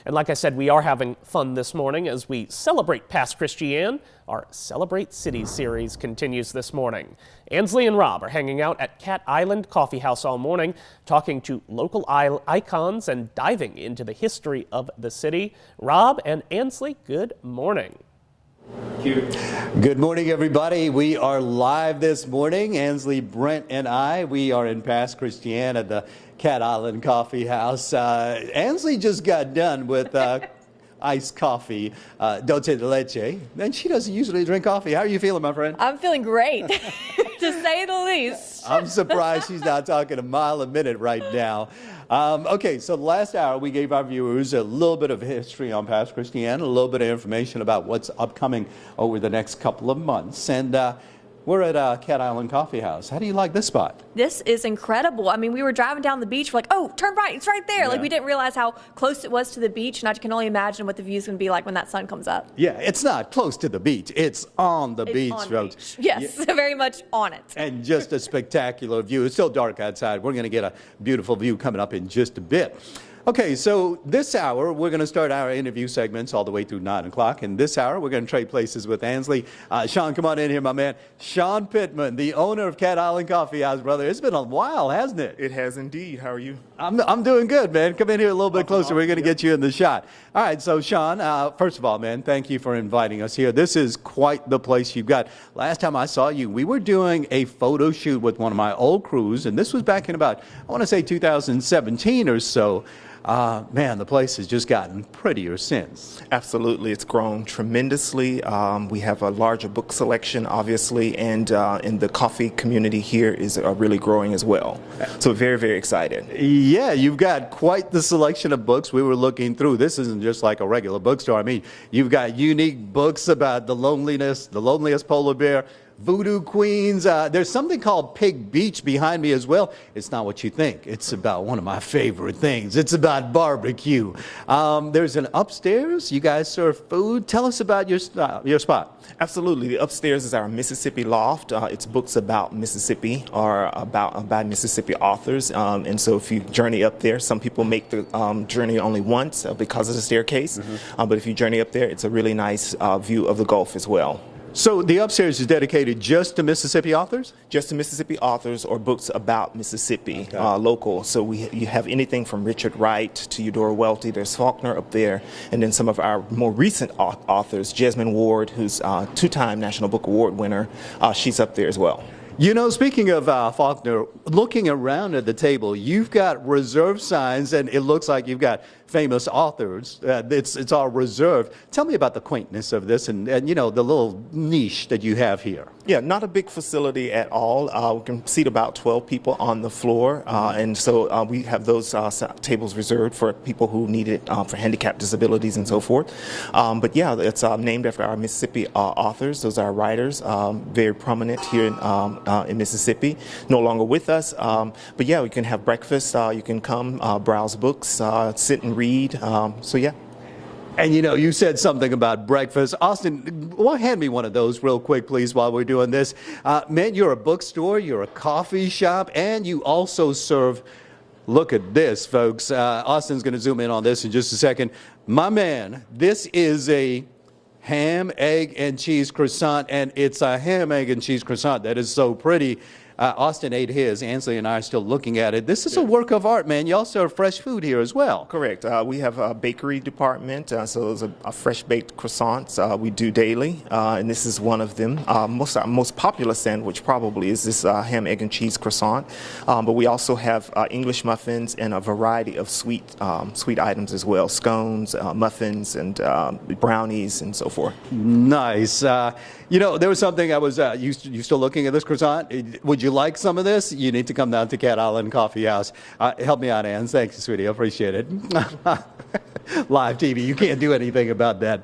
And like I said, we are having fun this morning as we celebrate Pass Christian. Our Celebrate Cities series continues this morning. Ansley and Rob are hanging out at Cat Island Coffee House all morning, talking to local icons and diving into the history of the city. Rob and Ansley, good morning. Good morning, everybody. We are live this morning. Ansley, Brent, and we are in Pass Christian at the Cat Island Coffee House. Ansley just got done with iced coffee, dulce de leche. And she doesn't usually drink coffee. How are you feeling, my friend? I'm feeling great, to say the least. I'm surprised she's not talking a mile a minute right now. Okay, so last hour we gave our viewers a little bit of history on Pass Christian, a little bit of information about what's upcoming over the next couple of months. And we're at Cat Island Coffee House. How do you like this spot? This is incredible. I mean, we were driving down the beach. We're like, oh, turn right. It's right there. Yeah. Like, we didn't realize how close it was to the beach. And I can only imagine what the view's going to be like when that sun comes up. Yeah, it's not close to the beach. It's on the beach, folks. Yes, yeah. Very much on it. And just a spectacular view. It's still dark outside. We're going to get a beautiful view coming up in just a bit. Okay, so this hour, we're going to start our interview segments all the way through 9 o'clock. And this hour, we're going to trade places with Ansley. Sean, come on in here, my man. Sean Pittman, the owner of Cat Island Coffee House, brother. It's been a while, hasn't it? It has indeed. How are you? I'm doing good, man. Come in here a little bit closer. We're going to get you in the shot. All right, so Sean, first of all, man, thank you for inviting us here. This is quite the place you've got. Last time I saw you, we were doing a photo shoot with one of my old crews, and this was back in about, I want to say 2017 or so. Man, the place has just gotten prettier since. Absolutely. It's grown tremendously. We have a larger book selection, obviously, and in the coffee community here is really growing as well. So very, very excited. Yeah, you've got quite the selection of books we were looking through. This isn't just like a regular bookstore. I mean, you've got unique books about the loneliest polar bear, voodoo queens. There's something called Pig Beach behind me as well. It's not what you think. It's about one of my favorite things. It's about barbecue. There's an upstairs. You guys serve food. Tell us about your spot. Absolutely. The upstairs is our Mississippi Loft. It's books about Mississippi or about Mississippi authors. And so if you journey up there, some people make the journey only once because of the staircase. Mm-hmm. But if you journey up there, it's a really nice view of the Gulf as well. So the upstairs is dedicated just to Mississippi authors? Just to Mississippi authors or books about Mississippi, okay. Local. So you have anything from Richard Wright to Eudora Welty. There's Faulkner up there. And then some of our more recent authors, Jesmyn Ward, who's a two-time National Book Award winner, she's up there as well. You know, speaking of Faulkner, looking around at the table, you've got reserve signs, and it looks like you've got famous authors. It's all reserved. Tell me about the quaintness of this and you know, the little niche that you have here. Yeah, not a big facility at all. We can seat about 12 people on the floor, and so we have those tables reserved for people who need it for handicap disabilities and so forth. But yeah, it's named after our Mississippi authors. Those are writers, very prominent here in Mississippi, no longer with us. But yeah, we can have breakfast. You can come browse books, sit and read. So yeah. And you know, you said something about breakfast. Austin, hand me one of those real quick, please, while we're doing this. Man, you're a bookstore, you're a coffee shop, and you also serve, look at this, folks. Austin's going to zoom in on this in just a second. My man, this is a ham, egg, and cheese croissant, and it's a ham, egg, and cheese croissant that is so pretty. Austin ate his. Ansley and I are still looking at it. This is a work of art, man. Y'all serve fresh food here as well. Correct. We have a bakery department, so there's a fresh baked croissants we do daily, and this is one of them. Most popular sandwich probably is this ham, egg, and cheese croissant. But we also have English muffins and a variety of sweet items as well: scones, muffins, and brownies, and so forth. Nice. You know, there was something I was. You still looking at this croissant? Would you like some of this? You need to come down to Cat Island Coffee House. Help me out, Ann. Thanks, sweetie. I appreciate it. Live TV. You can't do anything about that.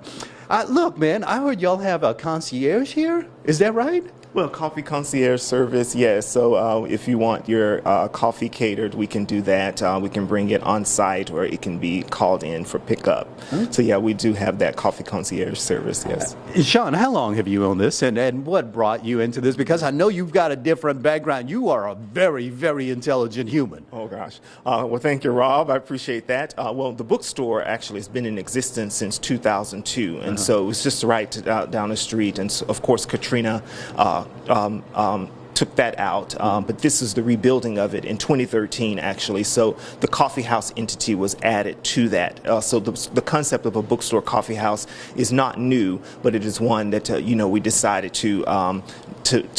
Look, man, I heard y'all have a concierge here. Is that right? Well, coffee concierge service, yes. So if you want your coffee catered, we can do that. We can bring it on site, or it can be called in for pickup. So yeah, we do have that coffee concierge service, yes. Sean, how long have you owned this, and what brought you into this? Because I know you've got a different background. You are a very, very intelligent human. Oh, gosh. Well, thank you, Rob. I appreciate that. Well, the bookstore actually has been in existence since 2002, and so it was just right down the street. And so, of course, Katrina took that out, but this is the rebuilding of it in 2013, actually. So the coffee house entity was added to that. So the concept of a bookstore coffee house is not new, but it is one that we decided to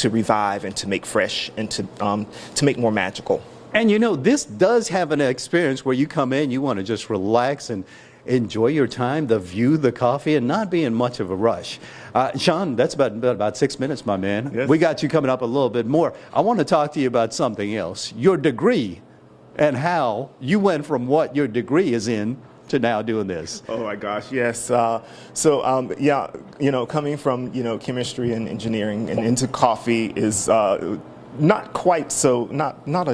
revive and to make fresh and to make more magical. And this does have an experience where you come in, you want to just relax and enjoy your time, the view, the coffee, and not be in much of a rush. Sean, that's about 6 minutes, my man. Yes. We got you coming up a little bit more. I want to talk to you about something else, your degree, and how you went from what your degree is in to now doing this. Oh my gosh, yes. Yeah, coming from chemistry and engineering and into coffee is not quite so not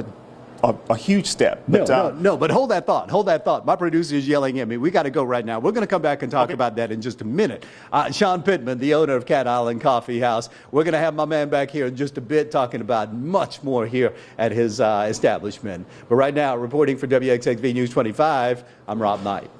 a huge step. But, No, but hold that thought. My producer is yelling at me. We got to go right now. We're going to come back and talk about that in just a minute. Sean Pittman, the owner of Cat Island Coffee House. We're going to have my man back here in just a bit talking about much more here at his establishment. But right now, reporting for WXXV News 25, I'm Rob Knight.